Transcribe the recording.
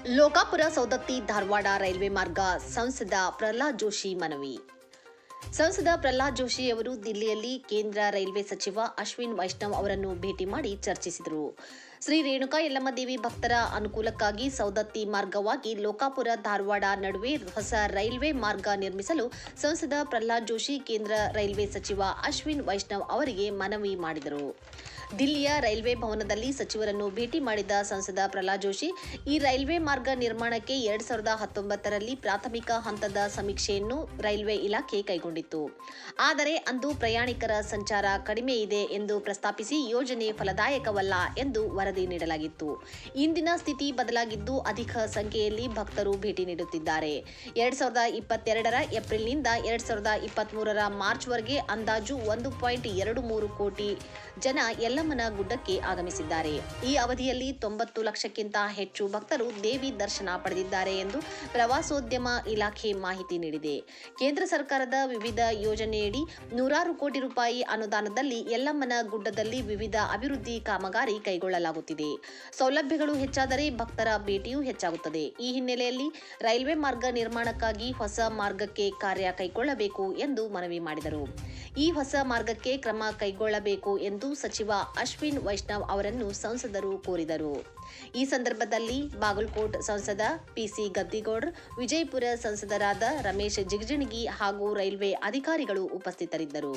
Lokapura Saundatti Dharwad railway ಮಾರ್ಗ ಸಂಸದ ಪ್ರಹ್ಲಾದ್ ಜೋಶಿ ಮನವಿ. ಸಂಸದ ಪ್ರಹ್ಲಾದ್ ಜೋಶಿ ಅವರು ದಿಲ್ಲಿಯಲ್ಲಿ ಕೇಂದ್ರ ರೈಲ್ವೆ ಸಚಿವ ಅಶ್ವಿನ್ ವೈಷ್ಣವ್ ಅವರನ್ನು ಭೇಟಿ ಮಾಡಿ ಚರ್ಚಿಸಿದರು. ಶ್ರೀ ರೇಣುಕಾ ಯಲ್ಲಮ್ಮ ದೇವಿ ಭಕ್ತರ ಅನುಕೂಲಕ್ಕಾಗಿ ಸೌದತ್ತಿ ಮಾರ್ಗವಾಗಿ ಲೋಕಾಪುರ ಧಾರವಾಡ ನಡುವೆ ಹೊಸ ರೈಲ್ವೆ ಮಾರ್ಗ ನಿರ್ಮಿಸಲು ಸಂಸದ ಪ್ರಹ್ಲಾದ್ ಜೋಶಿ ಕೇಂದ್ರ ರೈಲ್ವೆ ಸಚಿವ ಅಶ್ವಿನ್ ವೈಷ್ಣವ್ ಅವರಿಗೆ ಮನವಿ ಮಾಡಿದರು. ದಿಲ್ಲಿಯ ರೈಲ್ವೆ ಭವನದಲ್ಲಿ ಸಚಿವರನ್ನು ಭೇಟಿ ಮಾಡಿದ ಸಂಸದ ಪ್ರಹ್ಲಾದ್ ಜೋಶಿ, ಈ ರೈಲ್ವೆ ಮಾರ್ಗ ನಿರ್ಮಾಣಕ್ಕೆ 2019ರಲ್ಲಿ ಪ್ರಾಥಮಿಕ ಹಂತದ ಸಮೀಕ್ಷೆಯನ್ನು ರೈಲ್ವೆ ಇಲಾಖೆ ಕೈಗೊಂಡಿತ್ತು. ಆದರೆ ಅಂದು ಪ್ರಯಾಣಿಕರ ಸಂಚಾರ ಕಡಿಮೆ ಇದೆ ಎಂದು ಪ್ರಸ್ತಾಪಿಸಿ ಯೋಜನೆ ಫಲದಾಯಕವಲ್ಲ ಎಂದು ವರದಿ ನೀಡಲಾಗಿತ್ತು. ಇಂದಿನ ಸ್ಥಿತಿ ಬದಲಾಗಿದ್ದು ಅಧಿಕ ಸಂಖ್ಯೆಯಲ್ಲಿ ಭಕ್ತರು ಭೇಟಿ ನೀಡುತ್ತಿದ್ದಾರೆ. 2022ರ ಏಪ್ರಿಲ್ನಿಂದ 2023ರ ಮಾರ್ಚ್ವರೆಗೆ ಅಂದಾಜು 1.23 ಕೋಟಿ ಜನ ಯಲ್ಲಮ್ಮನ ಗುಡ್ಡಕ್ಕೆ ಆಗಮಿಸಿದ್ದಾರೆ. ಈ ಅವಧಿಯಲ್ಲಿ 90 ಲಕ್ಷಕ್ಕಿಂತ ಹೆಚ್ಚು ಭಕ್ತರು ದೇವಿ ದರ್ಶನ ಪಡೆದಿದ್ದಾರೆ ಎಂದು ಪ್ರವಾಸೋದ್ಯಮ ಇಲಾಖೆ ಮಾಹಿತಿ ನೀಡಿದೆ. ಕೇಂದ್ರ ಸರ್ಕಾರದ ವಿವಿಧ ಯೋಜನೆಯಡಿ ನೂರಾರು ಕೋಟಿ ರೂಪಾಯಿ ಅನುದಾನದಲ್ಲಿ ಯಲ್ಲಮ್ಮನ ಗುಡ್ಡದಲ್ಲಿ ವಿವಿಧ ಅಭಿವೃದ್ಧಿ ಕಾಮಗಾರಿ ಕೈಗೊಳ್ಳಲಾಗುತ್ತಿದೆ. ಸೌಲಭ್ಯಗಳು ಹೆಚ್ಚಾದರೆ ಭಕ್ತರ ಭೇಟಿಯೂ ಹೆಚ್ಚಾಗುತ್ತದೆ. ಈ ಹಿನ್ನೆಲೆಯಲ್ಲಿ ರೈಲ್ವೆ ಮಾರ್ಗ ನಿರ್ಮಾಣಕ್ಕಾಗಿ ಹೊಸ ಮಾರ್ಗಕ್ಕೆ ಕಾರ್ಯ ಕೈಗೊಳ್ಳಬೇಕು ಎಂದು ಮನವಿ ಮಾಡಿದರು. ಈ ಹೊಸ ಮಾರ್ಗಕ್ಕೆ ಕ್ರಮ ಕೈಗೊಳ್ಳಬೇಕು ಎಂದು ಸಚಿವ ಅಶ್ವಿನ್ ವೈಷ್ಣವ್ ಅವರನ್ನು ಸಂಸದರು ಕೋರಿದರು. ಈ ಸಂದರ್ಭದಲ್ಲಿ ಬಾಗಲಕೋಟ್ ಸಂಸದ ಪಿಸಿ ಗದ್ದಿಗೌಡರ್, ವಿಜಯಪುರ ಸಂಸದರಾದ ರಮೇಶ್ ಜಿಗಜಿಣಗಿ ಹಾಗೂ ರೈಲ್ವೆ ಅಧಿಕಾರಿಗಳು ಉಪಸ್ಥಿತರಿದ್ದರು.